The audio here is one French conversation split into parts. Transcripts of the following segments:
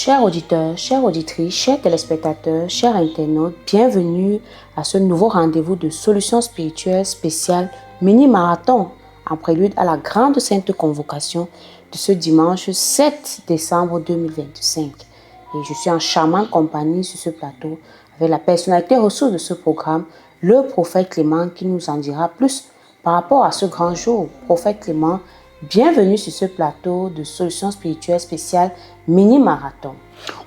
Chers auditeurs, chères auditrices, chers téléspectateurs, chers internautes, bienvenue à ce nouveau rendez-vous de Solutions spirituelles spéciales mini-marathon en prélude à la grande sainte convocation de ce dimanche 7 décembre 2025. Et je suis en charmante compagnie sur ce plateau avec la personnalité ressource de ce programme, le prophète Clément, qui nous en dira plus par rapport à ce grand jour. Prophète Clément, bienvenue sur ce plateau de Solutions spirituelles spéciales mini-marathon.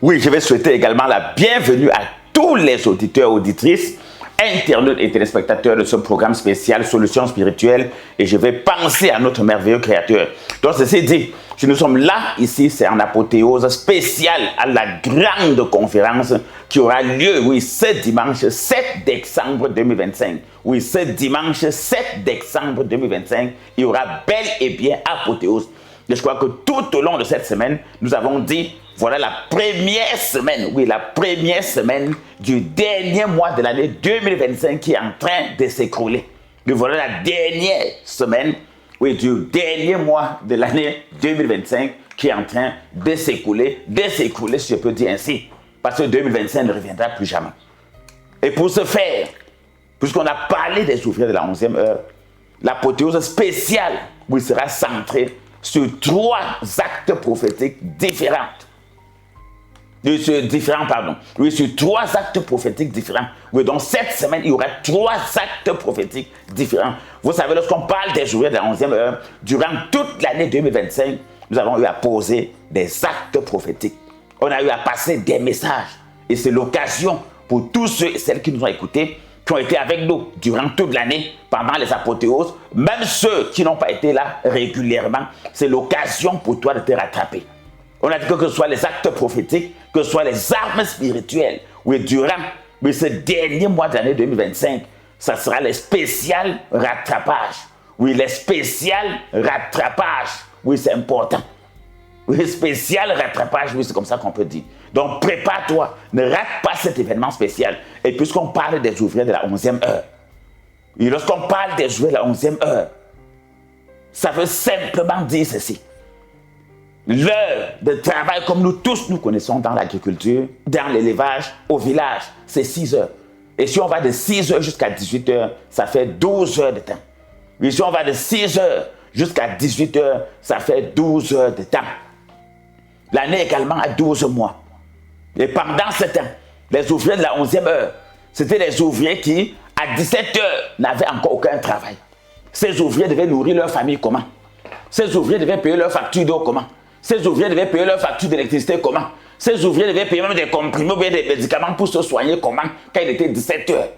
Oui, je vais souhaiter également la bienvenue à tous les auditeurs, auditrices, internautes et téléspectateurs de ce programme spécial Solutions spirituelles, et je vais penser à notre merveilleux Créateur. Donc, ceci dit, si nous sommes là, ici, c'est en apothéose spéciale à la grande conférence qui aura lieu, oui, ce dimanche 7 décembre 2025. Oui, ce dimanche 7 décembre 2025, il y aura bel et bien apothéose. Et je crois que tout au long de cette semaine, nous avons dit, voilà la première semaine, oui, la première semaine du dernier mois de l'année 2025 qui est en train de s'écrouler. Et voilà la dernière semaine, oui, du dernier mois de l'année 2025 qui est en train de s'écouler, si je peux dire ainsi, parce que 2025 ne reviendra plus jamais. Et pour ce faire, puisqu'on a parlé des ouvriers de la 11e heure, l'apothéose spéciale, oui, sera centrée sur 3 actes prophétiques différents. Oui, sur 3 actes prophétiques différents. Oui, donc cette semaine, il y aura 3 actes prophétiques différents. Vous savez, lorsqu'on parle des ouvriers de la 11e heure, durant toute l'année 2025, nous avons eu à poser des actes prophétiques. On a eu à passer des messages. Et c'est l'occasion pour tous ceux et celles qui nous ont écoutés, qui ont été avec nous durant toute l'année, pendant les apothéoses, même ceux qui n'ont pas été là régulièrement, c'est l'occasion pour toi de te rattraper. On a dit que ce soit les actes prophétiques, que ce soit les armes spirituelles, oui, durant ce dernier mois de l'année 2025, ça sera les spécial rattrapages. Oui, les spécial rattrapages. Oui, c'est important. Oui, spécial rattrapage, oui, c'est comme ça qu'on peut dire. Donc, prépare-toi, ne rate pas cet événement spécial. Et puisqu'on parle des ouvriers de la 11e heure, et lorsqu'on parle des ouvriers de la 11e heure, ça veut simplement dire ceci. L'heure de travail, comme nous tous nous connaissons dans l'agriculture, dans l'élevage, au village, c'est 6 heures. Et si on va de 6 heures jusqu'à 18 heures, ça fait 12 heures de temps. Et si on va de 6 heures jusqu'à 18 heures, ça fait 12 heures de temps. L'année également a 12 mois. Et pendant ce temps, les ouvriers de la 11e heure, c'était les ouvriers qui, à 17 heures, n'avaient encore aucun travail. Ces ouvriers devaient nourrir leur famille comment? Ces ouvriers devaient payer leurs factures d'eau comment? Ces ouvriers devaient payer leurs factures d'électricité comment? Ces ouvriers devaient payer même des comprimés ou bien des médicaments pour se soigner comment? Quand il était 17 heures.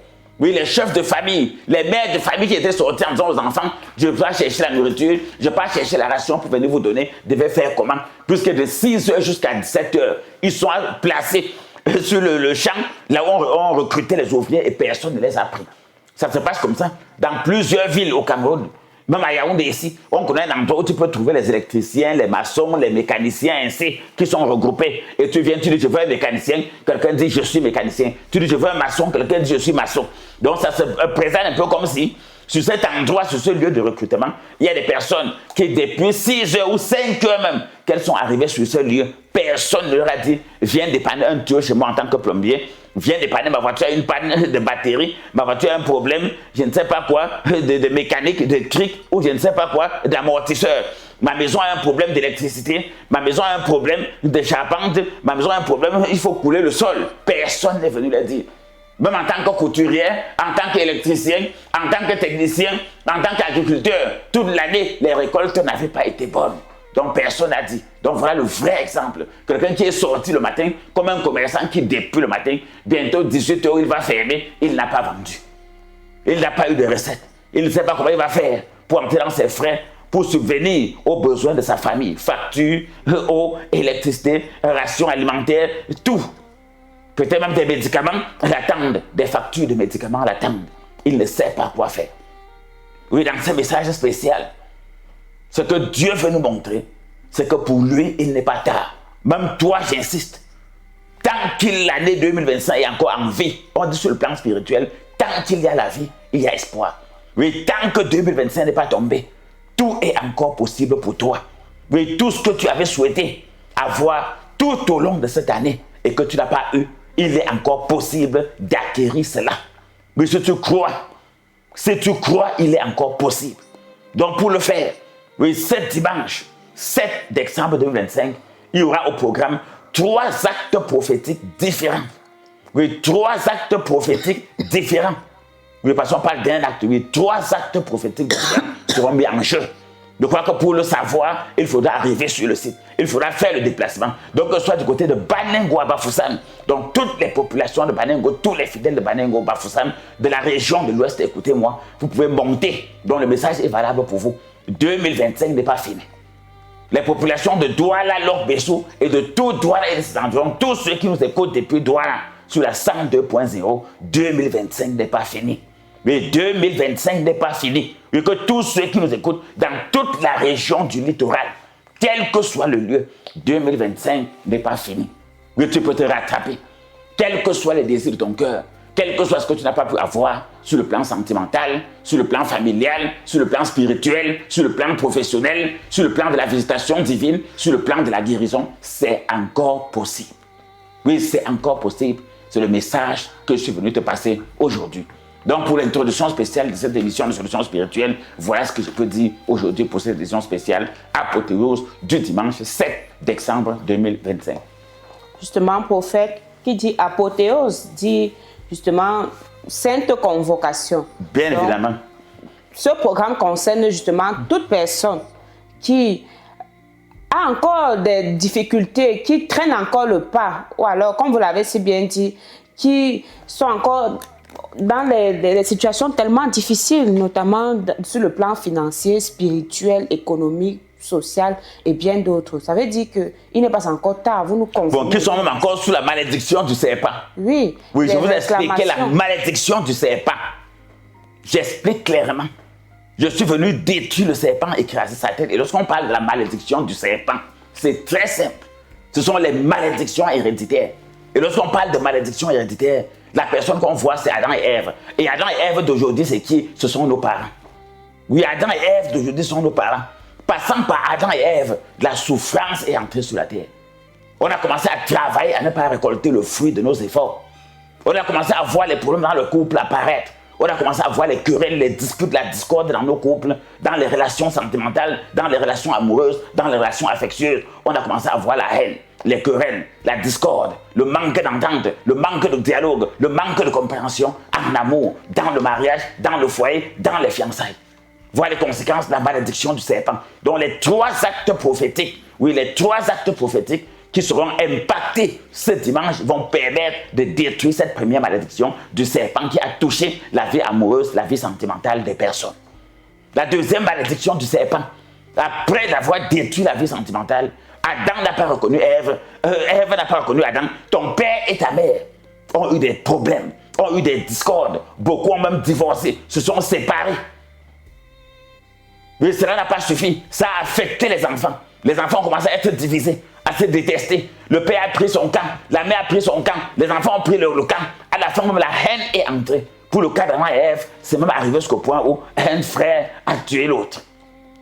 Oui, les chefs de famille, les mères de famille qui étaient sortis en disant aux enfants, je ne vais pas chercher la nourriture, je ne vais pas chercher la ration pour venir vous donner, devaient faire comment? Puisque de 6 heures jusqu'à 17 heures, ils sont placés sur le champ, là où on recrutait les ouvriers et personne ne les a pris. Ça se passe comme ça dans plusieurs villes au Cameroun. Même à Yaoundé ici, on connaît un endroit où tu peux trouver les électriciens, les maçons, les mécaniciens ainsi, qui sont regroupés. Et tu viens, tu dis je veux un mécanicien, quelqu'un dit je suis mécanicien. Tu dis je veux un maçon, quelqu'un dit je suis maçon. Donc ça se présente un peu comme si, sur cet endroit, sur ce lieu de recrutement, il y a des personnes qui depuis 6 heures ou 5 heures même, qu'elles sont arrivées sur ce lieu, personne ne leur a dit viens dépanner un tuyau chez moi en tant que plombier. Viens dépanner ma voiture a une panne de batterie, ma voiture a un problème, je ne sais pas quoi, de mécanique, de cric, ou je ne sais pas quoi, d'amortisseur. Ma maison a un problème d'électricité, ma maison a un problème de charpente, ma maison a un problème, il faut couler le sol. Personne n'est venu le dire. Même en tant que couturier, en tant qu'électricien, en tant que technicien, en tant qu'agriculteur, toute l'année, les récoltes n'avaient pas été bonnes. Donc personne n'a dit. Donc voilà le vrai exemple. Quelqu'un qui est sorti le matin, comme un commerçant qui depuis le matin, bientôt 18 heures, il va fermer, il n'a pas vendu. Il n'a pas eu de recette. Il ne sait pas comment il va faire pour entrer dans ses frais, pour subvenir aux besoins de sa famille. Factures, eau, électricité, rations alimentaires, tout. Peut-être même des médicaments l'attendent, des factures de médicaments l'attendent. Il ne sait pas quoi faire. Oui, dans ce message spécial, ce que Dieu veut nous montrer, c'est que pour lui, il n'est pas tard. Même toi, j'insiste. Tant qu'il l'année 2025 est encore en vie, on dit sur le plan spirituel, tant qu'il y a la vie, il y a espoir. Oui, tant que 2025 n'est pas tombé, tout est encore possible pour toi. Oui, tout ce que tu avais souhaité avoir tout au long de cette année et que tu n'as pas eu, il est encore possible d'acquérir cela. Mais si tu crois, il est encore possible. Donc pour le faire, oui, ce dimanche, 7 décembre 2025, il y aura au programme 3 actes prophétiques différents. Oui, 3 actes prophétiques différents. Oui, parce qu'on parle d'un acte, oui, 3 actes prophétiques différents seront mis en jeu. Je crois que pour le savoir, il faudra arriver sur le site. Il faudra faire le déplacement. Donc, que ce soit du côté de Baningo à Bafoussam, donc toutes les populations de Baningo, tous les fidèles de Baningo, Bafoussam, de la région de l'Ouest, écoutez-moi, vous pouvez monter. Donc, le message est valable pour vous. 2025 n'est pas fini. Les populations de Douala, Lok-Bessou et de tout Douala et ses environs, tous ceux qui nous écoutent depuis Douala sur la 102.0, 2025 n'est pas fini. Mais 2025 n'est pas fini. Et que tous ceux qui nous écoutent dans toute la région du littoral, quel que soit le lieu, 2025 n'est pas fini. Mais tu peux te rattraper. Quels que soient les désirs de ton cœur, quel que soit ce que tu n'as pas pu avoir sur le plan sentimental, sur le plan familial, sur le plan spirituel, sur le plan professionnel, sur le plan de la visitation divine, sur le plan de la guérison, c'est encore possible. Oui, c'est encore possible. C'est le message que je suis venu te passer aujourd'hui. Donc, pour l'introduction spéciale de cette émission de Solutions spirituelles, voilà ce que je peux dire aujourd'hui pour cette édition spéciale apothéose du dimanche 7 décembre 2025. Justement, prophète, qui dit apothéose, dit justement sainte convocation. Bien Donc, évidemment. Ce programme concerne justement toute personne qui a encore des difficultés, qui traîne encore le pas, ou alors, comme vous l'avez si bien dit, qui sont encore dans des situations tellement difficiles, notamment sur le plan financier, spirituel, économique, social et bien d'autres. Ça veut dire qu'il n'est pas encore tard. Vous nous confirmez. Bon, qui sont même encore sous la malédiction du serpent. Oui. Oui, je vous explique la malédiction du serpent. J'explique clairement. Je suis venu détruire le serpent, écraser sa tête. Et lorsqu'on parle de la malédiction du serpent, c'est très simple. Ce sont les malédictions héréditaires. Et lorsqu'on parle de malédiction héréditaire, la personne qu'on voit, c'est Adam et Ève. Et Adam et Ève d'aujourd'hui, c'est qui? Ce sont nos parents. Oui, Adam et Ève d'aujourd'hui sont nos parents. Passant par Adam et Ève, la souffrance est entrée sur la terre. On a commencé à travailler, à ne pas récolter le fruit de nos efforts. On a commencé à voir les problèmes dans le couple apparaître. On a commencé à voir les querelles, les disputes, la discorde dans nos couples, dans les relations sentimentales, dans les relations amoureuses, dans les relations affectueuses. On a commencé à voir la haine, les querelles, la discorde, le manque d'entente, le manque de dialogue, le manque de compréhension en amour, dans le mariage, dans le foyer, dans les fiançailles. Voilà les conséquences de la malédiction du serpent. Donc les 3 actes prophétiques, oui, les 3 actes prophétiques qui seront impactés ce dimanche vont permettre de détruire cette première malédiction du serpent qui a touché la vie amoureuse, la vie sentimentale des personnes. La deuxième malédiction du serpent, après d'avoir détruit la vie sentimentale, Adam n'a pas reconnu Ève, Ève n'a pas reconnu Adam, ton père et ta mère ont eu des problèmes, ont eu des discordes, beaucoup ont même divorcé, se sont séparés. Mais cela n'a pas suffi, ça a affecté les enfants. Les enfants ont commencé à être divisés, à se détester. Le père a pris son camp, la mère a pris son camp, les enfants ont pris le camp. À la fin, même la haine est entrée. Pour le cas d'Adam et Ève, c'est même arrivé jusqu'au point où un frère a tué l'autre.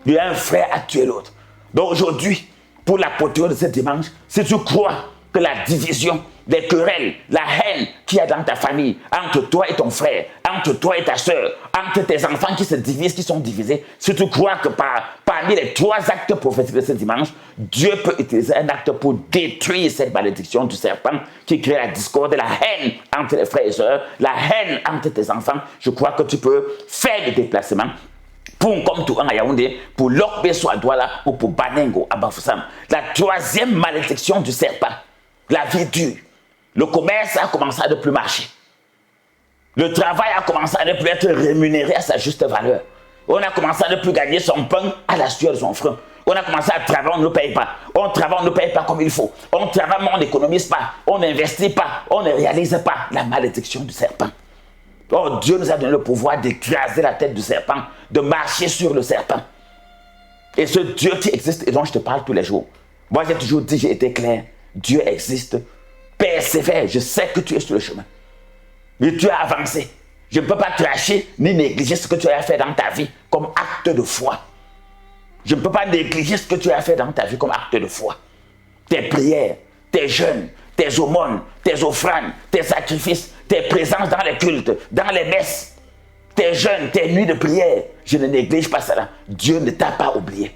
Un frère a tué l'autre. Donc aujourd'hui, pour l'apothéose de ce dimanche, si tu crois que la division, les querelles, la haine qu'il y a dans ta famille, entre toi et ton frère, entre toi et ta soeur, entre tes enfants qui se divisent, qui sont divisés, si tu crois que parmi les 3 actes prophétiques de ce dimanche, Dieu peut utiliser un acte pour détruire cette malédiction du serpent qui crée la discorde, la haine entre les frères et sœurs, la haine entre tes enfants, je crois que tu peux faire le déplacement pour comme tout à Yaoundé, pour Lok-Bessou à Douala ou pour Baningo à Bafoussam. La 3e malédiction du serpent, la vie dure. Le commerce a commencé à ne plus marcher. Le travail a commencé à ne plus être rémunéré à sa juste valeur. On a commencé à ne plus gagner son pain à la sueur de son front. On a commencé à travailler, on ne paye pas. On travaille, on ne paye pas comme il faut. On travaille, mais on n'économise pas. On n'investit pas. On ne réalise pas la malédiction du serpent. Oh, Dieu nous a donné le pouvoir d'écraser la tête du serpent, de marcher sur le serpent. Et ce Dieu qui existe et dont je te parle tous les jours. Moi, j'ai toujours dit, j'ai été clair. Dieu existe. Persévère, je sais que tu es sur le chemin. Mais tu as avancé. Je ne peux pas cracher ni négliger ce que tu as fait dans ta vie comme acte de foi. Je ne peux pas négliger ce que tu as fait dans ta vie comme acte de foi. Tes prières, tes jeûnes, tes aumônes, tes offrandes, tes sacrifices, tes présences dans les cultes, dans les messes, tes jeûnes, tes nuits de prière. Je ne néglige pas cela. Dieu ne t'a pas oublié.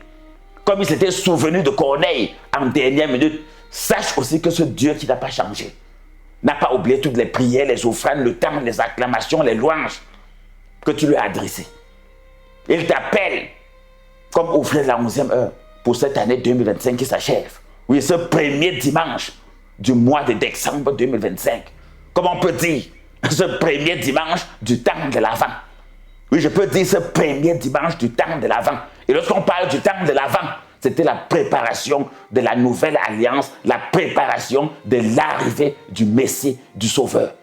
Comme il s'était souvenu de Corneille en dernière minute, sache aussi que ce Dieu qui n'a pas changé n'a pas oublié toutes les prières, les offrandes, le temps, les acclamations, les louanges que tu lui as adressées. Il t'appelle comme offrir la 11e heure pour cette année 2025 qui s'achève. Oui, ce premier dimanche du mois de décembre 2025. Comme on peut dire, ce premier dimanche du temps de l'Avent. Oui, je peux dire ce premier dimanche du temps de l'Avent. Et lorsqu'on parle du temps de l'Avent, c'était la préparation de la nouvelle alliance, la préparation de l'arrivée du Messie, du Sauveur.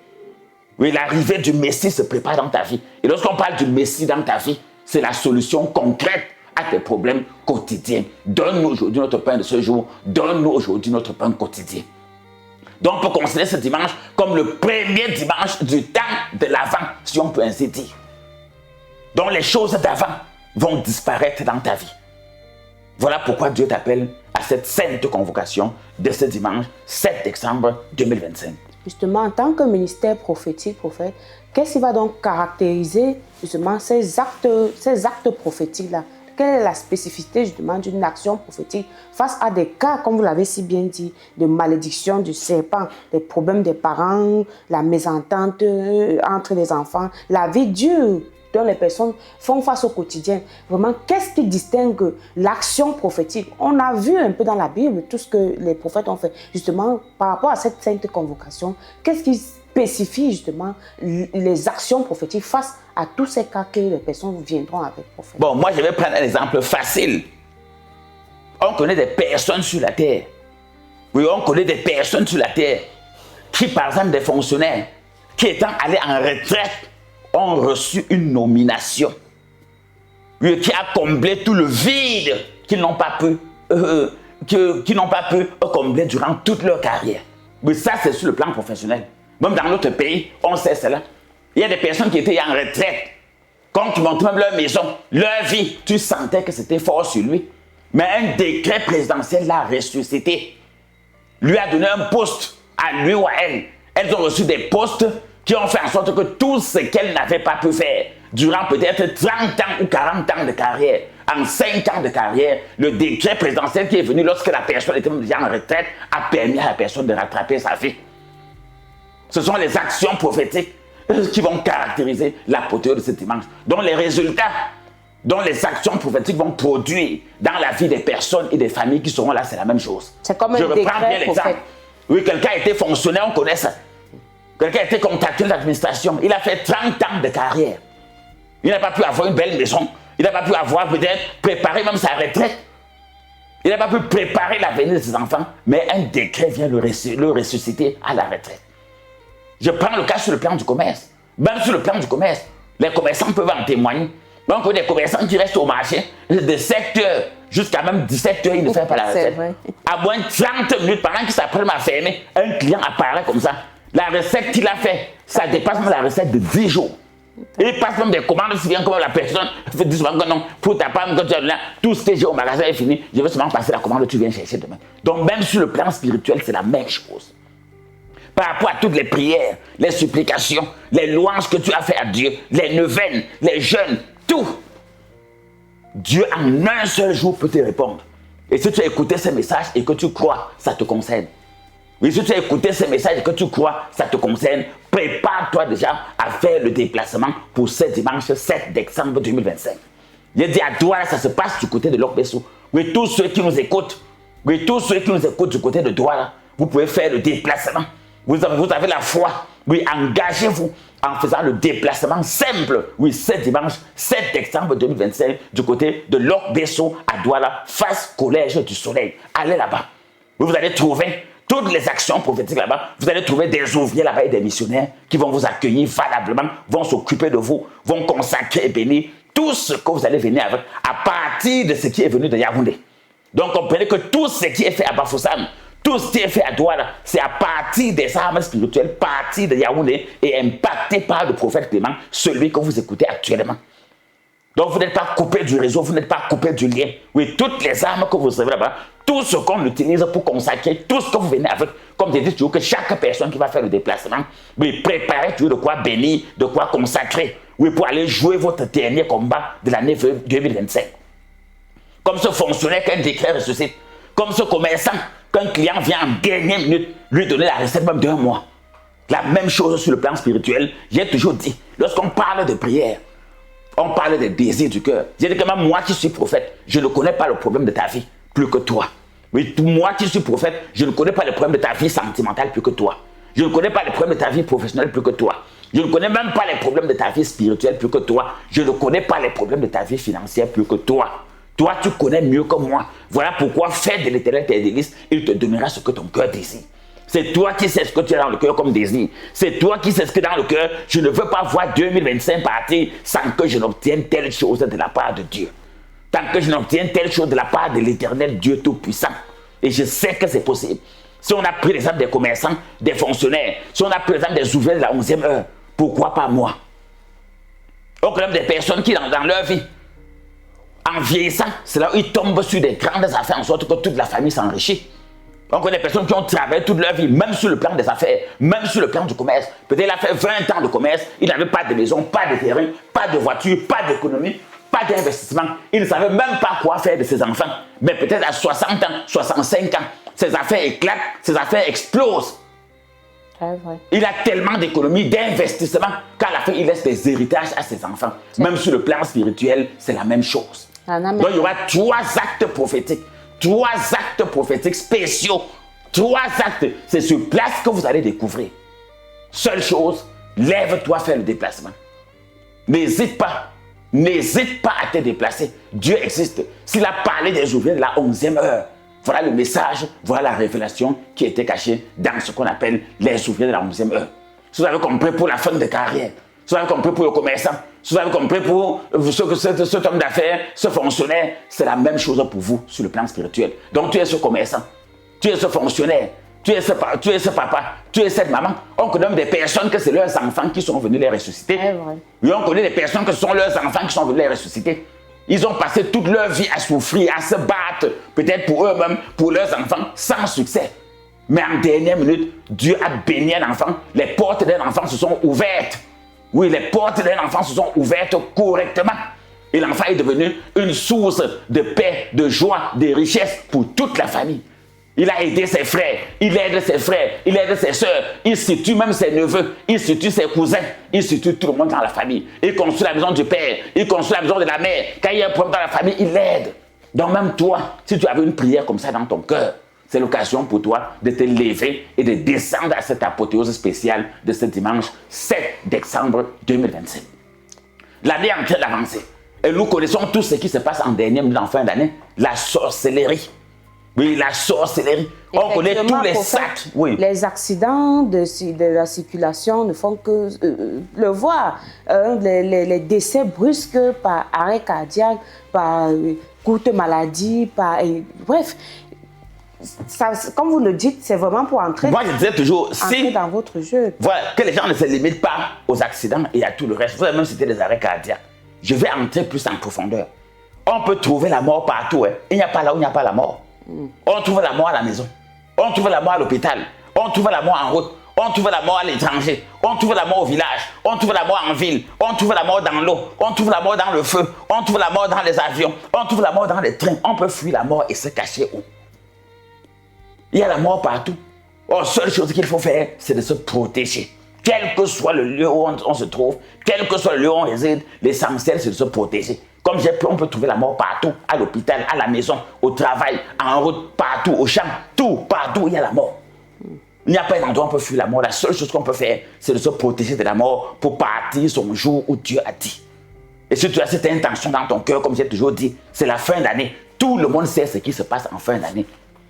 Oui, l'arrivée du Messie se prépare dans ta vie. Et lorsqu'on parle du Messie dans ta vie, c'est la solution concrète à tes problèmes quotidiens. Donne-nous aujourd'hui notre pain de ce jour. Donne-nous aujourd'hui notre pain quotidien. Donc, on peut considérer ce dimanche comme le premier dimanche du temps de l'Avent, si on peut ainsi dire. Donc, les choses d'avant vont disparaître dans ta vie. Voilà pourquoi Dieu t'appelle à cette sainte convocation de ce dimanche 7 décembre 2025. Justement, en tant que ministère prophétique, prophète, qu'est-ce qui va donc caractériser justement ces actes prophétiques-là? Quelle est la spécificité justement d'une action prophétique face à des cas, comme vous l'avez si bien dit, de malédiction du serpent, des problèmes des parents, la mésentente entre les enfants, la vie dure dont les personnes font face au quotidien. Vraiment, qu'est-ce qui distingue l'action prophétique? On a vu un peu dans la Bible tout ce que les prophètes ont fait. Justement, par rapport à cette sainte convocation, qu'est-ce qui spécifie justement les actions prophétiques face à tous ces cas que les personnes viendront avec prophète? Bon, moi je vais prendre un exemple facile. On connaît des personnes sur la terre. Oui, on connaît des personnes sur la terre qui, par exemple, des fonctionnaires qui étant allés en retraite, ont reçu une nomination qui a comblé tout le vide qu'ils n'ont pas pu combler durant toute leur carrière. Mais ça, c'est sur le plan professionnel. Même dans notre pays, on sait cela. Il y a des personnes qui étaient en retraite. Quand tu montres même leur maison, leur vie, tu sentais que c'était fort sur lui. Mais un décret présidentiel l'a ressuscité. Lui a donné un poste à lui ou à elle. Elles ont reçu des postes qui ont fait en sorte que tout ce qu'elles n'avaient pas pu faire durant peut-être 30 ans ou 40 ans de carrière, en 5 ans de carrière, le décret présidentiel qui est venu lorsque la personne était déjà en retraite a permis à la personne de rattraper sa vie. Ce sont les actions prophétiques qui vont caractériser l'apothéose de ce dimanche. Donc les résultats dont les actions prophétiques vont produire dans la vie des personnes et des familles qui seront là, c'est la même chose. C'est comme un décret. Je reprends bien l'exemple. Oui, quelqu'un a été fonctionnaire, on connaît ça. Quelqu'un a été contacté de l'administration. Il a fait 30 ans de carrière. Il n'a pas pu avoir une belle maison. Il n'a pas pu avoir peut-être préparé même sa retraite. Il n'a pas pu préparer l'avenir de ses enfants. Mais un décret vient le ressusciter à la retraite. Je prends le cas sur le plan du commerce. Même sur le plan du commerce, les commerçants peuvent en témoigner. Donc, il y a des commerçants qui restent au marché de 7 heures jusqu'à même 17 heures, ils ne font pas la retraite. À moins de 30 minutes, pendant qu'ils s'apprêtent à fermer, un client apparaît comme ça. La recette qu'il a fait, ça dépasse même la recette de 10 jours. Il passe même des commandes si bien comme la personne dit souvent que non, pour ta femme, quand tu es là, tout ce que j'ai au magasin est fini, je vais seulement passer la commande que tu viens chercher demain. Donc même sur le plan spirituel, c'est la même chose. Par rapport à toutes les prières, les supplications, les louanges que tu as fait à Dieu, les neuvaines, les jeûnes, tout. Dieu en un seul jour peut te répondre. Et si tu as écouté ces messages et que tu crois, ça te concerne. Oui, si tu as écouté ces messages et que tu crois, ça te concerne, prépare-toi déjà à faire le déplacement pour ce dimanche 7 décembre 2025. J'ai dit à Douala, ça se passe du côté de Lok-Bessou. Oui, tous ceux qui nous écoutent, du côté de Douala, vous pouvez faire le déplacement. Vous avez la foi. Oui, engagez-vous en faisant le déplacement simple. Oui, ce dimanche 7 décembre 2025 du côté de Lok-Bessou à Douala, face Collège du Soleil. Allez là-bas. Vous allez trouver toutes les actions prophétiques là-bas. Vous allez trouver des ouvriers là-bas et des missionnaires qui vont vous accueillir valablement, vont s'occuper de vous, vont consacrer et bénir tout ce que vous allez venir avec à partir de ce qui est venu de Yaoundé. Donc comprenez que tout ce qui est fait à Bafoussam, tout ce qui est fait à Douala, c'est à partir des armes spirituelles, partir de Yaoundé et impacté par le prophète Clément, celui que vous écoutez actuellement. Donc, vous n'êtes pas coupé du réseau, vous n'êtes pas coupé du lien. Oui, toutes les armes que vous recevez là-bas, tout ce qu'on utilise pour consacrer, tout ce que vous venez avec, comme je dis toujours, que chaque personne qui va faire le déplacement, oui, préparez toujours de quoi bénir, de quoi consacrer, oui, pour aller jouer votre dernier combat de l'année 2025. Comme ce fonctionnaire qu'un décret ressuscite, comme ce commerçant qu'un client vient en dernière minute lui donner la recette même d'1 mois. La même chose sur le plan spirituel, j'ai toujours dit, lorsqu'on parle de prière, on parle des désirs du cœur. J'ai dit que même moi qui suis prophète, je ne connais pas le problème de ta vie plus que toi. Oui, moi qui suis prophète, je ne connais pas le problème de ta vie sentimentale plus que toi. Je ne connais pas les problèmes de ta vie professionnelle plus que toi. Je ne connais même pas les problèmes de ta vie spirituelle plus que toi. Je ne connais pas les problèmes de ta vie financière plus que toi. Toi, tu connais mieux que moi. Voilà pourquoi fais de l'Éternel tes délices, il te donnera ce que ton cœur désire. C'est toi qui sais ce que tu as dans le cœur comme désir. C'est toi qui sais ce que dans le cœur, je ne veux pas voir 2025 partir sans que je n'obtienne telle chose de la part de Dieu. Tant que je n'obtienne telle chose de la part de l'Éternel Dieu Tout-Puissant. Et je sais que c'est possible. Si on a pris l'exemple des commerçants, des fonctionnaires, si on a pris l'exemple des ouvriers de la 11e heure, pourquoi pas moi? On connaît des personnes qui, dans leur vie, en vieillissant, c'est là où ils tombent sur des grandes affaires en sorte que toute la famille s'enrichit. On connaît des personnes qui ont travaillé toute leur vie, même sur le plan des affaires, même sur le plan du commerce. Peut-être qu'il a fait 20 ans de commerce, il n'avait pas de maison, pas de terrain, pas de voiture, pas d'économie, pas d'investissement. Il ne savait même pas quoi faire de ses enfants. Mais peut-être à 60 ans, 65 ans, ses affaires éclatent, ses affaires explosent. Vrai. Il a tellement d'économies, d'investissements, qu'à la fin, il laisse des héritages à ses enfants. Même sur le plan spirituel, c'est la même chose. Donc, il y aura 3 actes prophétiques. 3 actes prophétiques spéciaux. 3 actes. C'est sur place que vous allez découvrir. Seule chose, lève-toi, fais le déplacement. N'hésite pas. N'hésite pas à te déplacer. Dieu existe. S'il a parlé des ouvriers de la 11e heure, voilà le message, voilà la révélation qui était cachée dans ce qu'on appelle les ouvriers de la 11e heure. Si vous avez compris pour la fin de carrière, si vous avez compris pour le commerçant, si vous avez compris pour cet homme d'affaires, ce fonctionnaire, c'est la même chose pour vous sur le plan spirituel. Donc tu es ce commerçant, tu es ce fonctionnaire, tu es ce papa, tu es cette maman. On connaît des personnes que c'est leurs enfants qui sont venus les ressusciter. Et on connaît des personnes que ce sont leurs enfants qui sont venus les ressusciter. Ils ont passé toute leur vie à souffrir, à se battre, peut-être pour eux-mêmes, pour leurs enfants, sans succès. Mais en dernière minute, Dieu a béni un enfant. Les portes d'un enfant se sont ouvertes. Oui, les portes d'un enfant se sont ouvertes correctement. Et l'enfant est devenu une source de paix, de joie, de richesse pour toute la famille. Il a aidé ses frères, il aide ses frères, il aide ses soeurs, il situe même ses neveux, il situe ses cousins, il situe tout le monde dans la famille. Il construit la maison du père, il construit la maison de la mère. Quand il y a un problème dans la famille, il l'aide. Donc même toi, si tu avais une prière comme ça dans ton cœur, c'est l'occasion pour toi de te lever et de descendre à cette apothéose spéciale de ce dimanche 7 décembre 2025. L'année est en train d'avancer. Et nous connaissons tout ce qui se passe en dernier minute, en fin d'année. La sorcellerie. Oui, la sorcellerie. On connaît tous les sacs. Oui. Les accidents de la circulation ne font que le voir. Les décès brusques par arrêt cardiaque, par courte maladie, bref. Ça, comme vous le dites, c'est vraiment pour entrer, moi, je disais toujours, dans votre jeu. Voilà, que les gens ne se limitent pas aux accidents et à tout le reste. Vous avez même cité des arrêts cardiaques. Je vais entrer plus en profondeur. On peut trouver la mort partout. Hein. Il n'y a pas là où il n'y a pas la mort. On trouve la mort à la maison. On trouve la mort à l'hôpital. On trouve la mort en route. On trouve la mort à l'étranger. On trouve la mort au village. On trouve la mort en ville. On trouve la mort dans l'eau. On trouve la mort dans le feu. On trouve la mort dans les avions. On trouve la mort dans les trains. On peut fuir la mort et se cacher où? Il y a la mort partout. La seule chose qu'il faut faire, c'est de se protéger. Quel que soit le lieu où on se trouve, quel que soit le lieu où on réside, l'essentiel, c'est de se protéger. Comme j'ai pu, on peut trouver la mort partout, à l'hôpital, à la maison, au travail, en route, partout, au champ, partout il y a la mort. Il n'y a pas un endroit où on peut fuir la mort. La seule chose qu'on peut faire, c'est de se protéger de la mort pour partir son jour où Dieu a dit. Et si tu as cette intention dans ton cœur, comme j'ai toujours dit, c'est la fin d'année. Tout le monde sait ce qui se passe en fin d'année.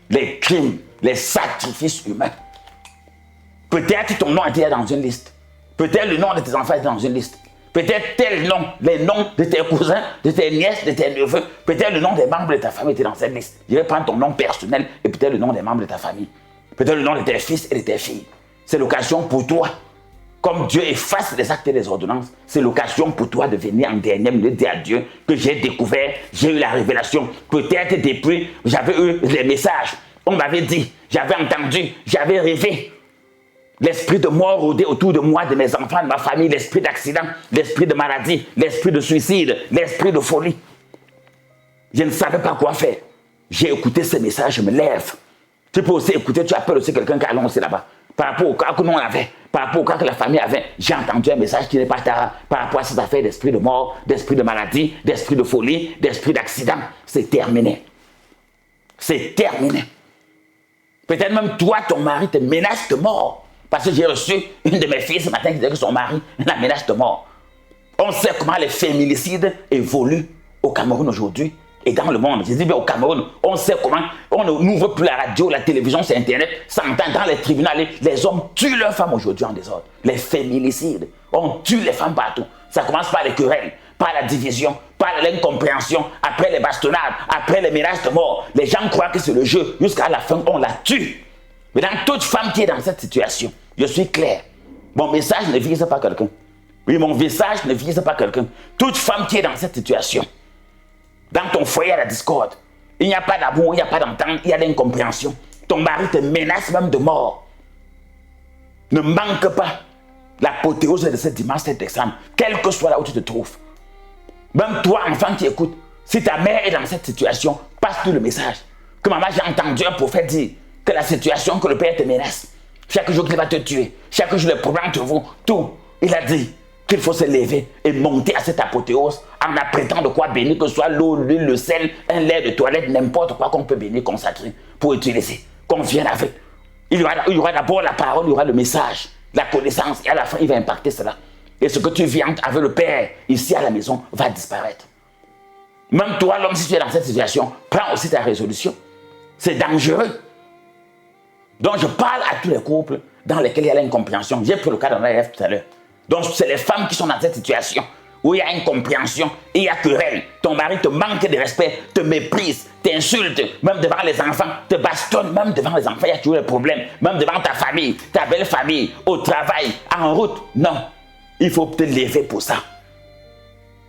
Les crimes, les sacrifices humains. Peut-être ton nom était dans une liste. Peut-être le nom de tes enfants était dans une liste. Peut-être tel nom, les noms de tes cousins, de tes nièces, de tes neveux. Peut-être le nom des membres de ta famille était dans cette liste. Je vais prendre ton nom personnel et peut-être le nom des membres de ta famille. Peut-être le nom de tes fils et de tes filles. C'est l'occasion pour toi Comme Dieu efface les actes et les ordonnances, c'est l'occasion pour toi de venir en dernière minute dire à Dieu que j'ai découvert, j'ai eu la révélation. Peut-être depuis, j'avais eu les messages. On m'avait dit, j'avais entendu, j'avais rêvé. L'esprit de mort rôdait autour de moi, de mes enfants, de ma famille, l'esprit d'accident, l'esprit de maladie, l'esprit de suicide, l'esprit de folie. Je ne savais pas quoi faire. J'ai écouté ce message, je me lève. Tu peux aussi écouter, tu appelles aussi quelqu'un qui a annoncé là-bas. Par rapport au cas que nous avait, par rapport au cas que la famille avait, j'ai entendu un message qui n'est pas tard par rapport à ces affaires d'esprit de mort, d'esprit de maladie, d'esprit de folie, d'esprit d'accident. C'est terminé. C'est terminé. Peut-être même toi, ton mari te menace de mort. Parce que j'ai reçu une de mes filles ce matin qui disait que son mari la menace de mort. On sait comment les féminicides évoluent au Cameroun aujourd'hui et dans le monde. Je dis bien au Cameroun, on sait comment, on n'ouvre plus la radio, la télévision, sur Internet, ça entend dans les tribunaux, les hommes tuent leurs femmes aujourd'hui en désordre. Les féminicides, on tue les femmes partout. Ça commence par les querelles, par la division, par l'incompréhension, après les bastonnades, après les menaces de mort. Les gens croient que c'est le jeu, jusqu'à la fin, on la tue. Mais dans toute femme qui est dans cette situation, je suis clair, mon message ne vise pas quelqu'un. Oui, mon message ne vise pas quelqu'un. Toute femme qui est dans cette situation, dans ton foyer, il y a la discorde. Il n'y a pas d'amour, il n'y a pas d'entente, il y a l'incompréhension. Ton mari te menace même de mort. Ne manque pas l'apothéose de ce dimanche, cet examen, quel que soit là où tu te trouves. Même toi, enfant qui écoute, si ta mère est dans cette situation, passe-lui le message. Que maman, j'ai entendu un prophète dire que la situation, que le père te menace, chaque jour qu'il va te tuer, chaque jour le problème entre vous, tout, il a dit qu'il faut se lever et monter à cette apothéose en apprêtant de quoi bénir, que ce soit l'eau, l'huile, le sel, un lait de toilette, n'importe quoi qu'on peut bénir, consacrer, pour utiliser, qu'on vienne avec. Il y aura d'abord la parole, il y aura le message, la connaissance, et à la fin, il va impacter cela. Et ce que tu viens avec le Père, ici à la maison, va disparaître. Même toi, l'homme, si tu es dans cette situation, prends aussi ta résolution. C'est dangereux. Donc, je parle à tous les couples dans lesquels il y a l'incompréhension. J'ai pris le cas dans la rêve tout à l'heure. Donc, c'est les femmes qui sont dans cette situation où il y a incompréhension et il y a querelle. Ton mari te manque de respect, te méprise, t'insulte, même devant les enfants, te bastonne, même devant les enfants, il y a toujours des problèmes. Même devant ta famille, ta belle famille, au travail, en route. Non, il faut te lever pour ça.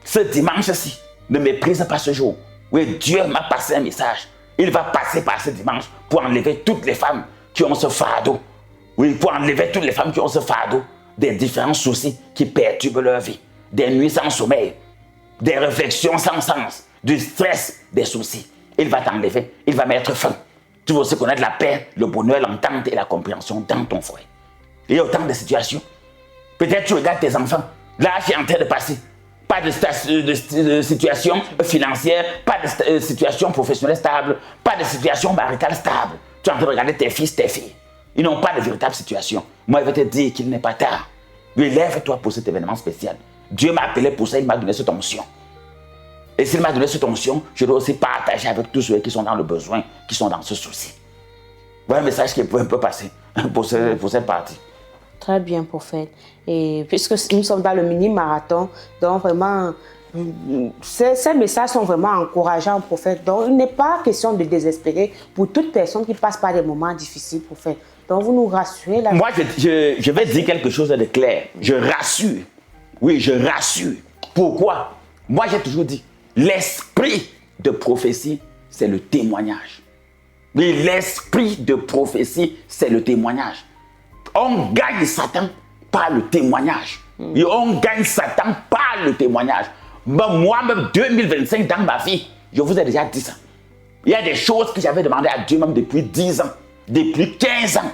Ce dimanche-ci, ne méprise pas ce jour. Oui, Dieu m'a passé un message. Il va passer par ce dimanche pour enlever toutes les femmes qui ont ce fardeau. Oui, pour enlever toutes les femmes qui ont ce fardeau des différents soucis qui perturbent leur vie. Des nuits sans sommeil, des réflexions sans sens, du stress, des soucis. Il va t'enlever, il va mettre fin. Tu vas aussi connaître la paix, le bonheur, l'entente et la compréhension dans ton foyer. Il y a autant de situations. Peut-être tu regardes tes enfants, l'âge est en train de passer. Pas de situation financière, pas de situation professionnelle stable, pas de situation maritale stable. Tu es en train de regarder tes fils, tes filles. Ils n'ont pas de véritable situation. Moi, je vais te dire qu'il n'est pas tard. Lève-toi pour cet événement spécial. Dieu m'a appelé pour ça, il m'a donné cette onction. Et s'il m'a donné cette onction, je dois aussi partager avec tous ceux qui sont dans le besoin, qui sont dans ce souci. Voilà un message qui peut un peu passer pour cette partie. Très bien, prophète. Et puisque nous sommes dans le mini-marathon, donc vraiment, ces messages sont vraiment encourageants, prophète. Donc, il n'est pas question de désespérer pour toute personne qui passe par des moments difficiles, prophète. Donc, vous nous rassurez là. Moi, je vais dire quelque chose de clair. Je rassure. Oui, je rassure. Pourquoi? Moi, j'ai toujours dit, l'esprit de prophétie, c'est le témoignage. Oui, l'esprit de prophétie, c'est le témoignage. On gagne Satan par le témoignage. Et on gagne Satan par le témoignage. Moi-même, 2025 dans ma vie, je vous ai déjà dit ça. Il y a des choses que j'avais demandé à Dieu même depuis 10 ans, depuis 15 ans,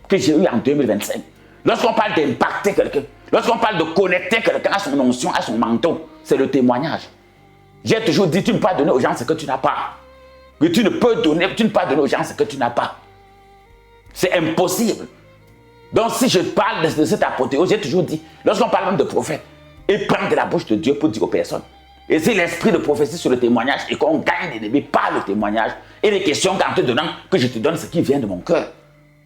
que j'ai eu en 2025. Lorsqu'on parle d'impacter quelqu'un, lorsqu'on parle de connecter quelqu'un à son onction, à son manteau, c'est le témoignage. J'ai toujours dit, tu ne peux pas donner aux gens ce que tu n'as pas. Que tu ne peux pas donner aux gens ce que tu n'as pas. C'est impossible. Donc, si je parle de cette apothéose, j'ai toujours dit, lorsqu'on parle même de prophète, il prend de la bouche de Dieu pour dire aux personnes. Et c'est l'esprit de prophétie sur le témoignage et qu'on gagne l'ennemi par le témoignage. Et les questions qu'en te donnant, que je te donne ce qui vient de mon cœur.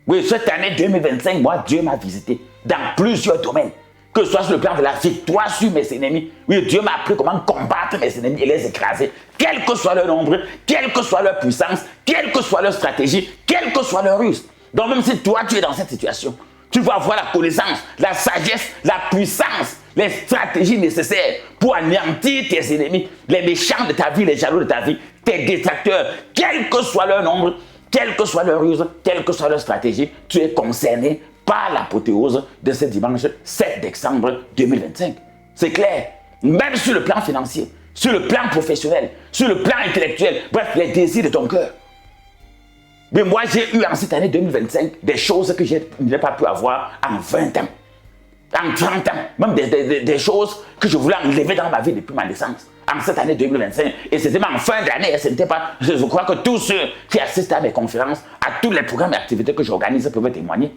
Oui, cette année 2025, moi, Dieu m'a visité dans plusieurs domaines. Que ce soit sur le plan de la victoire sur mes ennemis. Oui, Dieu m'a appris comment combattre mes ennemis et les écraser. Quel que soit leur nombre, quelle que soit leur puissance, quelle que soit leur stratégie, quelle que soit leur ruse. Donc même si toi, tu es dans cette situation, Tu vas avoir la connaissance, la sagesse, la puissance, les stratégies nécessaires pour anéantir tes ennemis, les méchants de ta vie, les jaloux de ta vie, tes détracteurs, quel que soit leur nombre, quelle que soit leur ruse, quelle que soit leur stratégie, tu es concerné par l'apothéose de ce dimanche 7 décembre 2025. C'est clair. Même sur le plan financier, sur le plan professionnel, sur le plan intellectuel, bref, les désirs de ton cœur. Mais moi, j'ai eu en cette année 2025 des choses que je n'ai pas pu avoir en 20 ans, en 30 ans, même des choses que je voulais enlever dans ma vie depuis ma naissance, en cette année 2025. Et c'était en fin d'année, ce n'était pas. Je crois que tous ceux qui assistent à mes conférences, à tous les programmes et activités que j'organise peuvent témoigner.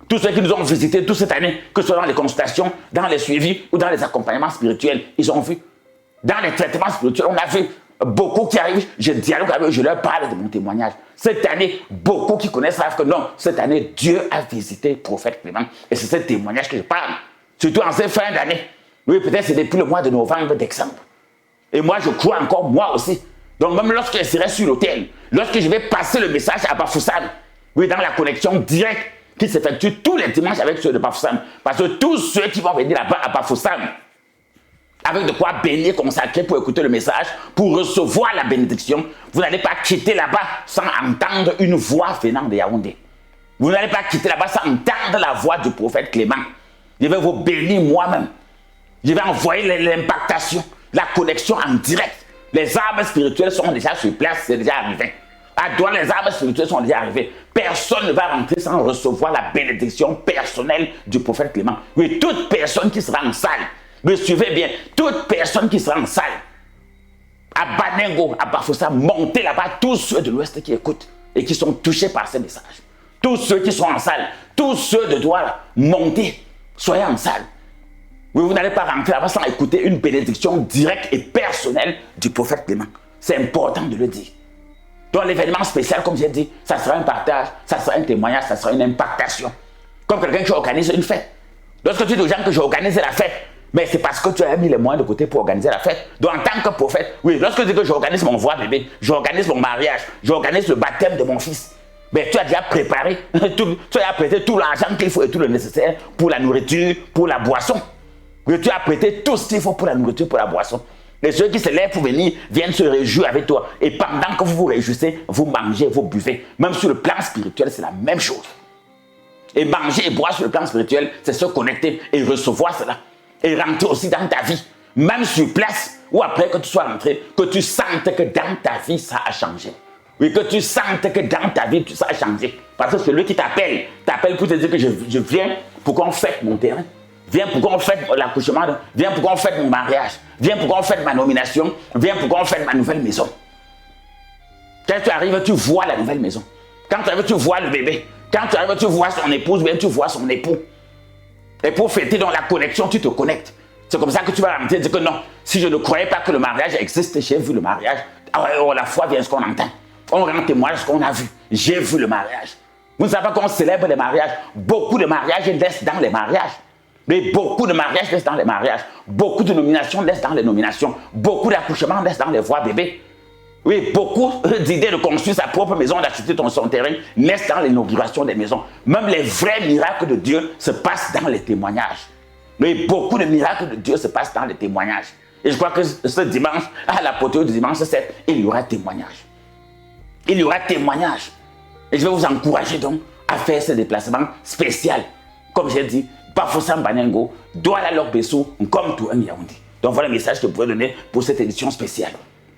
Tous ceux qui nous ont visités toute cette année, que ce soit dans les consultations, dans les suivis ou dans les accompagnements spirituels, ils ont vu. Dans les traitements spirituels, on a vu beaucoup qui arrivent, je dialogue avec eux, je leur parle de mon témoignage. Cette année, beaucoup qui connaissent savent que non, cette année, Dieu a visité le prophète Clément. Et c'est ce témoignage que je parle. Surtout en cette fin d'année. Oui, peut-être c'est depuis le mois de novembre, décembre. Et moi, je crois encore, moi aussi. Donc même lorsque je serai sur l'autel, lorsque je vais passer le message à Bafoussam, oui, dans la connexion directe qui s'effectue tous les dimanches avec ceux de Bafoussam. Parce que tous ceux qui vont venir là-bas à Bafoussam, avec de quoi bénir, consacrer pour écouter le message, pour recevoir la bénédiction, vous n'allez pas quitter là-bas sans entendre une voix venant de Yaoundé. Vous n'allez pas quitter là-bas sans entendre la voix du prophète Clément. Je vais vous bénir moi-même. Je vais envoyer l'impactation, la connexion en direct. Les armes spirituelles sont déjà sur place, c'est déjà arrivé. À Douala, les armes spirituelles sont déjà arrivées. Personne ne va rentrer sans recevoir la bénédiction personnelle du prophète Clément. Oui, toute personne qui sera en salle, me suivez bien, toute personne qui sera en salle, à Banengo, à Bafoussam, montez là-bas, tous ceux de l'Ouest qui écoutent et qui sont touchés par ces messages. Tous ceux qui sont en salle, tous ceux de Douala, montez, soyez en salle. Oui, vous n'allez pas rentrer là-bas sans écouter une bénédiction directe et personnelle du prophète Clément. C'est important de le dire. Dans l'événement spécial, comme j'ai dit, ça sera un partage, ça sera un témoignage, ça sera une impactation. Comme quelqu'un qui organise une fête. Lorsque tu dis aux gens que j'organise la fête, mais c'est parce que tu as mis les moyens de côté pour organiser la fête. Donc en tant que prophète, oui, lorsque je dis que j'organise mon voix bébé, j'organise mon mariage, j'organise le baptême de mon fils, mais tu as déjà préparé, tu as prêté tout l'argent qu'il faut et tout le nécessaire pour la nourriture, pour la boisson. Oui, tu as prêté tout ce qu'il faut pour la nourriture, pour la boisson. Et ceux qui se lèvent pour venir viennent se réjouir avec toi. Et pendant que vous vous réjouissez, vous mangez, vous buvez. Même sur le plan spirituel, c'est la même chose. Et manger et boire sur le plan spirituel, c'est se connecter et recevoir cela. Et rentrer aussi dans ta vie. Même sur place, ou après que tu sois rentré, que tu sentes que dans ta vie, ça a changé. Oui, que tu sentes que dans ta vie, ça a changé. Parce que celui qui t'appelle pour te dire que je viens pour qu'on fête mon terrain. Viens pour qu'on fête l'accouchement, viens pour qu'on fête mon mariage, viens pour qu'on fête ma nomination, viens pour qu'on fête ma nouvelle maison. Quand tu arrives, tu vois la nouvelle maison. Quand tu arrives, tu vois le bébé. Quand tu arrives, tu vois son épouse, bien tu vois son époux. Et pour fêter dans la connexion, tu te connectes. C'est comme ça que tu vas rentrer et dire que non, si je ne croyais pas que le mariage existe, j'ai vu le mariage. Alors la foi vient ce qu'on entend. On rend témoignage ce qu'on a vu. J'ai vu le mariage. Vous ne savez pas qu'on célèbre les mariages. Beaucoup de mariages laissent dans les mariages. Mais beaucoup de mariages laissent dans les mariages. Beaucoup de nominations laissent dans les nominations. Beaucoup d'accouchements laissent dans les voies bébés. Oui, beaucoup d'idées de construire sa propre maison, d'acheter son terrain, laissent dans l'inauguration des maisons. Même les vrais miracles de Dieu se passent dans les témoignages. Oui, beaucoup de miracles de Dieu se passent dans les témoignages. Et je crois que ce dimanche, à l'apothéose du dimanche 7, il y aura témoignage. Il y aura témoignage. Et je vais vous encourager donc à faire ce déplacement spécial. Comme j'ai dit, Bafoussam Banengo, Douala Lok-Bessou, comme tout un Yaoundé. Donc voilà le message que je pourrais donner pour cette édition spéciale.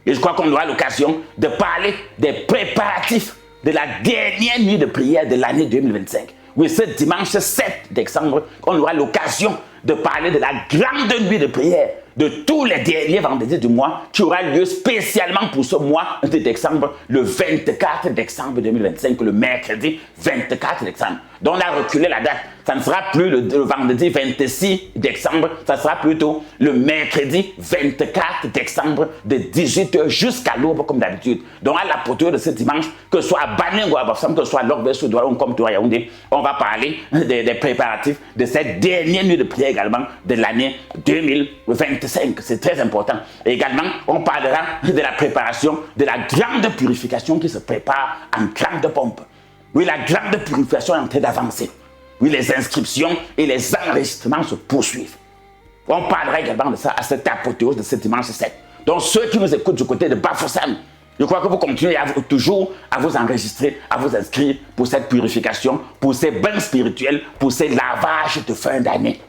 Et je crois qu'on aura l'occasion de parler des préparatifs de la dernière nuit de prière de l'année 2025. Oui, ce dimanche 7 décembre, on aura l'occasion de parler de la grande nuit de prière de tous les derniers vendredis du mois qui aura lieu spécialement pour ce mois de décembre, le 24 décembre 2025, le mercredi 24 décembre. Donc on a reculé la date. Ça ne sera plus le vendredi 26 décembre, ça sera plutôt le mercredi 24 décembre de 18h jusqu'à l'aube comme d'habitude. Donc à l'apothéose de ce dimanche, que ce soit à Banengo, à Bafoussam, que ce soit à Lok-Bessou, Douala ou comme tout à Yaoundé, on va parler des préparatifs de cette dernière nuit de prière également de l'année 2025. C'est très important. Et également, on parlera de la préparation de la grande purification qui se prépare en grande pompe. Oui, la grande purification est en train d'avancer. Oui, les inscriptions et les enregistrements se poursuivent. On parlera également de ça à cette apothéose de ce dimanche 7. Donc ceux qui nous écoutent du côté de Bafoussam, je crois que vous continuez toujours à vous enregistrer, à vous inscrire pour cette purification, pour ces bains spirituels, pour ces lavages de fin d'année.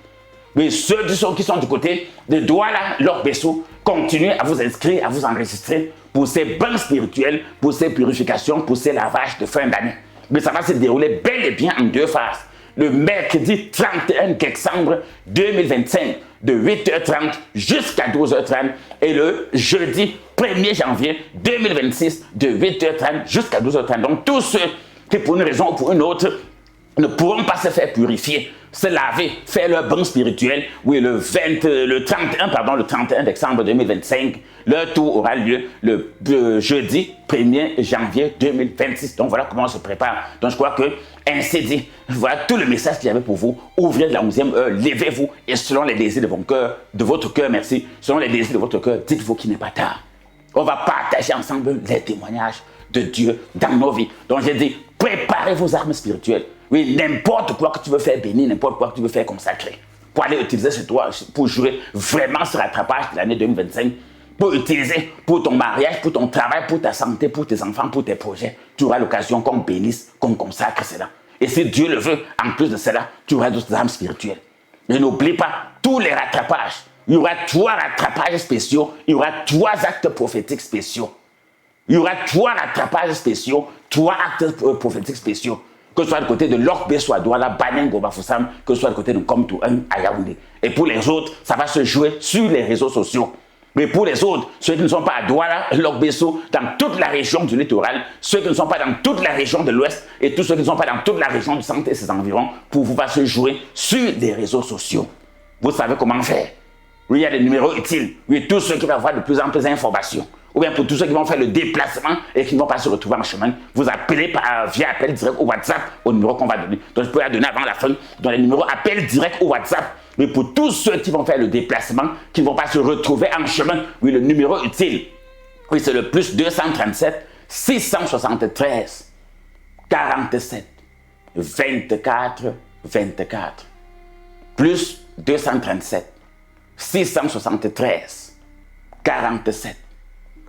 Mais ceux qui sont du côté de Douala, Lorbesso, continuez à vous inscrire, à vous enregistrer pour ces bains spirituels, pour ces purifications, pour ces lavages de fin d'année. Mais ça va se dérouler bel et bien en 2 phases. Le mercredi 31 décembre 2025, de 8h30 jusqu'à 12h30, et le jeudi 1er janvier 2026, de 8h30 jusqu'à 12h30. Donc tous ceux qui, pour une raison ou pour une autre, ne pourront pas se faire purifier, se laver, faire leur bain spirituel, oui, le 31 décembre 2025, leur tour aura lieu le jeudi 1er janvier 2026. Donc voilà comment on se prépare. Donc je crois que, ainsi dit, voilà tout le message qu'il y avait pour vous. Ouvrez de la 11e heure, levez-vous, et selon les désirs de votre cœur, merci, selon les désirs de votre cœur, dites-vous qu'il n'est pas tard. On va partager ensemble les témoignages de Dieu dans nos vies. Donc j'ai dit, préparez vos armes spirituelles. Oui, n'importe quoi que tu veux faire bénir, n'importe quoi que tu veux faire consacrer, pour aller utiliser chez toi, pour jouer vraiment ce rattrapage de l'année 2025, pour utiliser pour ton mariage, pour ton travail, pour ta santé, pour tes enfants, pour tes projets. Tu auras l'occasion qu'on bénisse, qu'on consacre cela. Et si Dieu le veut, en plus de cela, tu auras d'autres armes spirituelles. Mais n'oublie pas tous les rattrapages. Il y aura 3 rattrapages spéciaux, il y aura 3 actes prophétiques spéciaux. Il y aura 3 rattrapages spéciaux, 3 actes prophétiques spéciaux. Que ce soit du côté de Lorbesso à Douala, Banengo, Bafoussam, que ce soit du côté de Komtou-1 à Yaoundé. Et pour les autres, ça va se jouer sur les réseaux sociaux. Mais pour les autres, ceux qui ne sont pas à Douala, Lorbesso, dans toute la région du littoral, ceux qui ne sont pas dans toute la région de l'Ouest et tous ceux qui ne sont pas dans toute la région du centre et ses environs, pour vous va se jouer sur les réseaux sociaux. Vous savez comment faire. Oui, il y a des numéros utiles. Oui, tous ceux qui vont avoir de plus en plus d'informations. Ou bien pour tous ceux qui vont faire le déplacement et qui ne vont pas se retrouver en chemin, vous appelez via appel direct ou WhatsApp au numéro qu'on va donner. Donc je peux la donner avant la fin, dans les numéros appel direct ou WhatsApp. Mais pour tous ceux qui vont faire le déplacement, qui ne vont pas se retrouver en chemin, oui, le numéro utile, oui, c'est le plus 237 673 47 24 24. Plus 237 673 47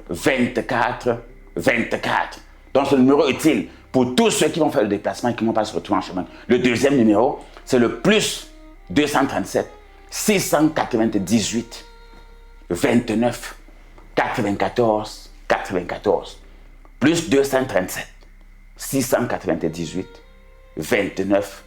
24 24. Donc, c'est le numéro utile pour tous ceux qui vont faire le déplacement et qui ne vont pas se retrouver en chemin. Le deuxième numéro, c'est le plus 237 698 29 94 94. Plus 237 698 29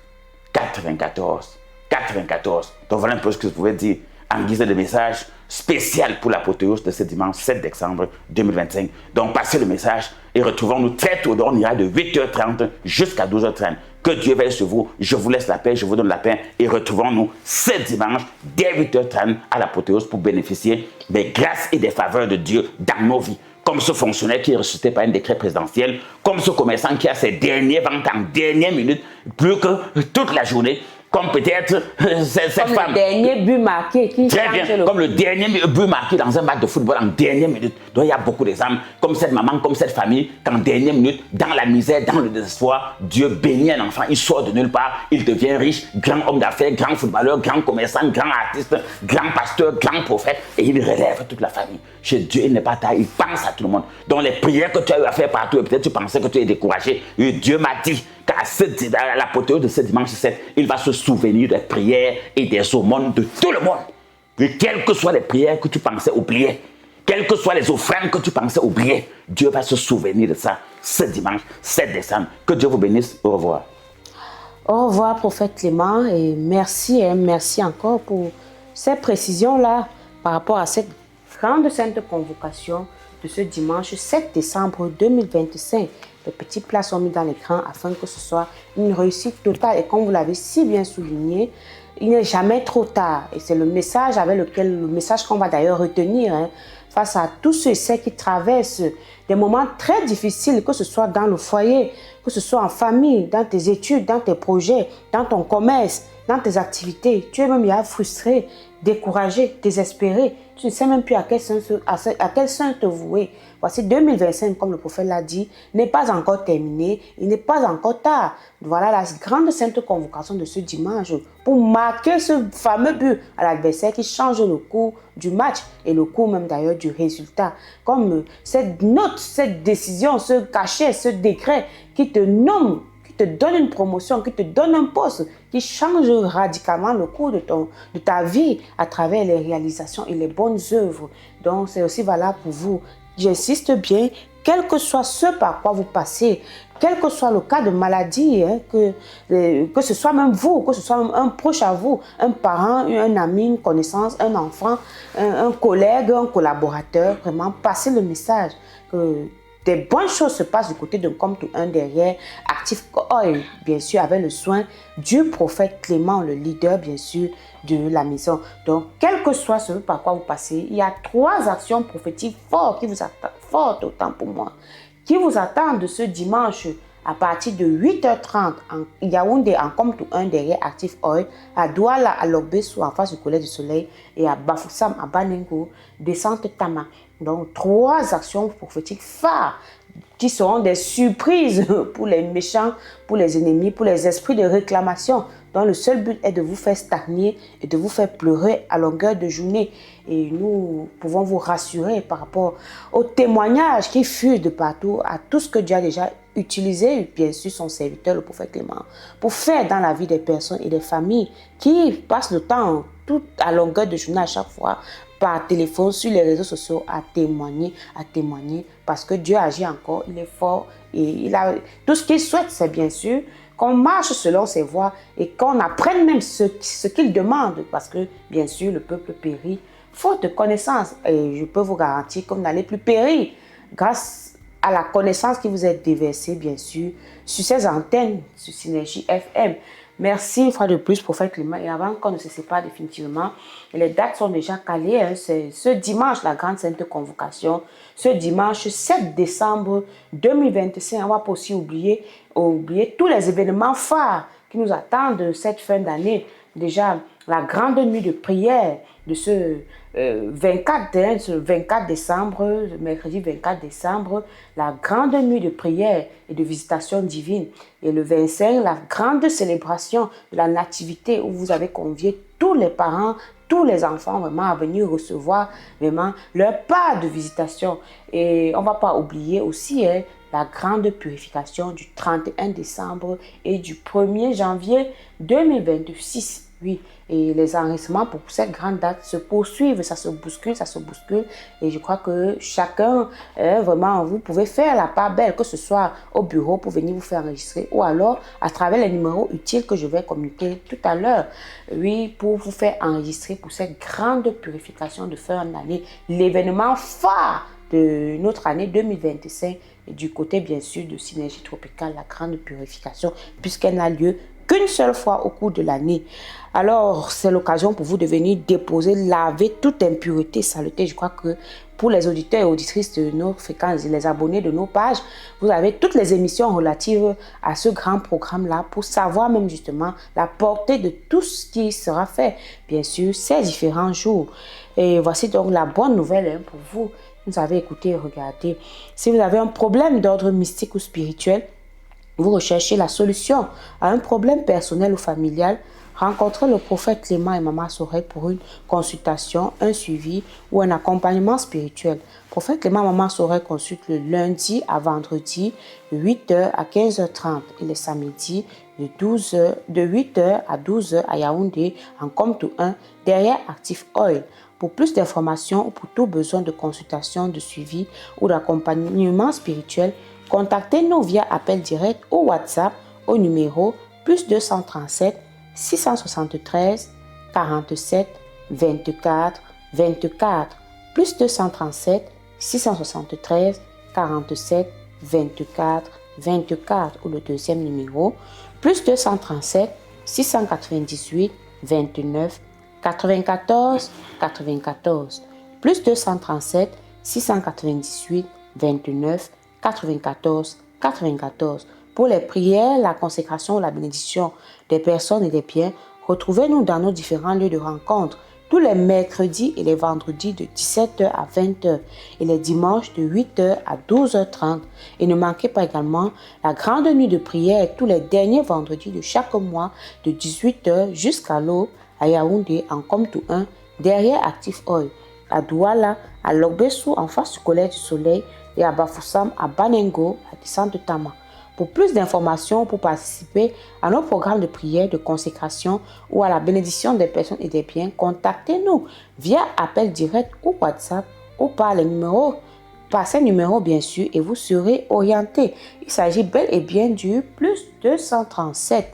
94 94. Donc, voilà un peu ce que je pouvais dire en guise de message spécial pour l'apothéose de ce dimanche 7 décembre 2025. Donc, passez le message et retrouvons-nous très tôt. On ira de 8h30 jusqu'à 12h30. Que Dieu veille sur vous. Je vous laisse la paix, je vous donne la paix et retrouvons-nous ce dimanche dès 8h30 à l'apothéose pour bénéficier des grâces et des faveurs de Dieu dans nos vies. Comme ce fonctionnaire qui est ressuscité par un décret présidentiel, comme ce commerçant qui a ses dernières ventes en dernière minute, plus que toute la journée, comme peut-être cette comme femme. Le dernier but marqué. Très bien, comme le dernier but marqué dans un match de football en dernière minute. Donc il y a beaucoup d'exemples, comme cette maman, comme cette famille, qu'en dernière minute, dans la misère, dans le désespoir, Dieu bénit un enfant, il sort de nulle part, il devient riche, grand homme d'affaires, grand footballeur, grand commerçant, grand artiste, grand pasteur, grand prophète, et il relève toute la famille. Chez Dieu, il n'est pas tard, il pense à tout le monde. Donc les prières que tu as eu à faire partout, et peut-être tu pensais que tu es découragé, et Dieu m'a dit qu'à l'apothéose de ce dimanche 7, il va se souvenir des prières et des aumônes de tout le monde. Et quelles que soient les prières que tu pensais oublier, quelles que soient les offrandes que tu pensais oublier, Dieu va se souvenir de ça ce dimanche 7 décembre. Que Dieu vous bénisse. Au revoir. Au revoir, prophète Clément, et merci encore pour ces précisions-là par rapport à cette grande sainte convocation de ce dimanche 7 décembre 2025. Les petites places sont mises dans l'écran afin que ce soit une réussite totale. Et comme vous l'avez si bien souligné, il n'est jamais trop tard. Et c'est le message qu'on va d'ailleurs retenir face à tous ceux et celles qui traversent des moments très difficiles, que ce soit dans le foyer, que ce soit en famille, dans tes études, dans tes projets, dans ton commerce, dans tes activités. Tu es même frustré découragé, désespéré. Tu ne sais même plus à quel saint te vouer. Voici 2025, comme le prophète l'a dit, n'est pas encore terminé, il n'est pas encore tard. Voilà la grande sainte convocation de ce dimanche pour marquer ce fameux but à l'adversaire qui change le cours du match et le cours même d'ailleurs du résultat. Comme cette note, cette décision, ce cachet, ce décret qui te nomme, te donne une promotion, qui te donne un poste, qui change radicalement le cours de ta vie à travers les réalisations et les bonnes œuvres. Donc, c'est aussi valable pour vous. J'insiste bien, quel que soit ce par quoi vous passez, quel que soit le cas de maladie, que ce soit même vous, que ce soit même un proche à vous, un parent, un ami, une connaissance, un enfant, un collègue, un collaborateur, vraiment, passez le message que des bonnes choses se passent du côté de comme tout un derrière Active Oil, bien sûr, avec le soin du prophète Clément, le leader, bien sûr, de la maison. Donc, quel que soit ce par quoi vous passez, il y a 3 actions prophétiques fortes qui vous attendent, fortes autant pour moi, qui vous attendent de ce dimanche à partir de 8h30 en Yaoundé, en comme tout un derrière Active Oil, à Douala, à Lobessou, en face du Collège du Soleil, et à Bafoussam, à Banengo, descente Tama. Donc, 3 actions prophétiques phares qui seront des surprises pour les méchants, pour les ennemis, pour les esprits de réclamation, dont le seul but est de vous faire stagner et de vous faire pleurer à longueur de journée. Et nous pouvons vous rassurer par rapport aux témoignages qui fusent de partout, à tout ce que Dieu a déjà utilisé, bien sûr, son serviteur, le prophète Clément, pour faire dans la vie des personnes et des familles qui passent le temps tout à longueur de journée à chaque fois, par téléphone, sur les réseaux sociaux, à témoigner, parce que Dieu agit encore, il est fort et il a tout ce qu'il souhaite, c'est bien sûr qu'on marche selon ses voies et qu'on apprenne même ce qu'il demande, parce que bien sûr le peuple périt faute de connaissance, et je peux vous garantir que vous n'allez plus périr grâce à la connaissance qui vous est déversée, bien sûr, sur ces antennes, sur Synergie FM. Merci une fois de plus, prophète Clément. Et avant qu'on ne se sépare définitivement, les dates sont déjà calées. C'est ce dimanche, la grande sainte convocation. Ce dimanche 7 décembre 2025. On va pas aussi oublier tous les événements phares qui nous attendent cette fin d'année. Déjà, la grande nuit de prière de ce 24 décembre, mercredi 24 décembre, la grande nuit de prière et de visitation divine. Et le 25, la grande célébration de la nativité où vous avez convié tous les parents, tous les enfants vraiment à venir recevoir vraiment leur part de visitation. Et on ne va pas oublier aussi la grande purification du 31 décembre et du 1er janvier 2026. Oui, et les enregistrements pour cette grande date se poursuivent, ça se bouscule. Et je crois que chacun, vraiment, vous pouvez faire la part belle, que ce soit au bureau pour venir vous faire enregistrer ou alors à travers les numéros utiles que je vais communiquer tout à l'heure. Oui, pour vous faire enregistrer pour cette grande purification de fin d'année, l'événement phare de notre année 2025 et du côté bien sûr de Synergie Tropicale, la grande purification, puisqu'elle n'a lieu qu'une seule fois au cours de l'année. Alors, c'est l'occasion pour vous de venir déposer, laver toute impureté, saleté. Je crois que pour les auditeurs et auditrices de nos fréquences, les abonnés de nos pages, vous avez toutes les émissions relatives à ce grand programme-là pour savoir même justement la portée de tout ce qui sera fait, bien sûr, ces différents jours. Et voici donc la bonne nouvelle pour vous. Vous avez écouté et regardé. Si vous avez un problème d'ordre mystique ou spirituel, vous recherchez la solution à un problème personnel ou familial, rencontrez le prophète Clément et Maman Sorel pour une consultation, un suivi ou un accompagnement spirituel. Prophète Clément et Maman Sorel consulte le lundi à vendredi de 8h à 15h30 et le samedi de 8h à 12h à Yaoundé en Comtou 1 derrière Active Oil. Pour plus d'informations ou pour tout besoin de consultation, de suivi ou d'accompagnement spirituel, contactez-nous via appel direct ou WhatsApp au numéro +237 673 47 24 24 +237 673 47 24 24 ou le deuxième numéro +237 698 29 94 94 +237 698 29 94 94. Pour les prières, la consécration, la bénédiction des personnes et des biens, retrouvez-nous dans nos différents lieux de rencontre. tous les mercredis et les vendredis de 17h à 20h et les dimanches de 8h à 12h30. Et ne manquez pas également la grande nuit de prière tous les derniers vendredis de chaque mois de 18h jusqu'à l'aube à Yaoundé en Komtou 1 derrière Active Oil, à Douala, à Logbesu en face du Collège du Soleil et à Bafoussam à Banengo à descente de Tama. Pour plus d'informations, pour participer à nos programmes de prière, de consécration ou à la bénédiction des personnes et des biens, contactez-nous via appel direct ou WhatsApp ou par ces numéros bien sûr et vous serez orienté. Il s'agit bel et bien du plus 237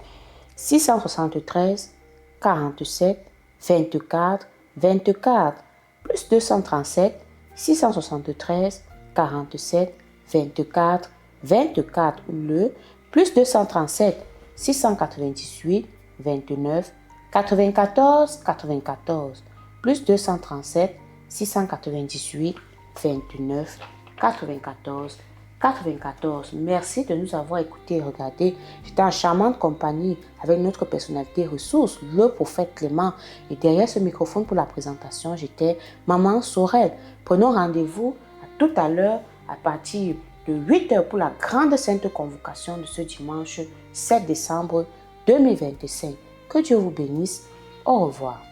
673 47 24 24 plus 237 673 47 24 24 ou le plus 237 698 29 94 94 plus 237 698 29 94 94. Merci de nous avoir écoutés et regardés. J'étais en charmante compagnie avec notre personnalité ressource, le prophète Clément. Et derrière ce microphone pour la présentation, j'étais Maman Sorel. Prenons rendez-vous à tout à l'heure à partir de 8h pour la grande sainte convocation de ce dimanche 7 décembre 2025. Que Dieu vous bénisse. Au revoir.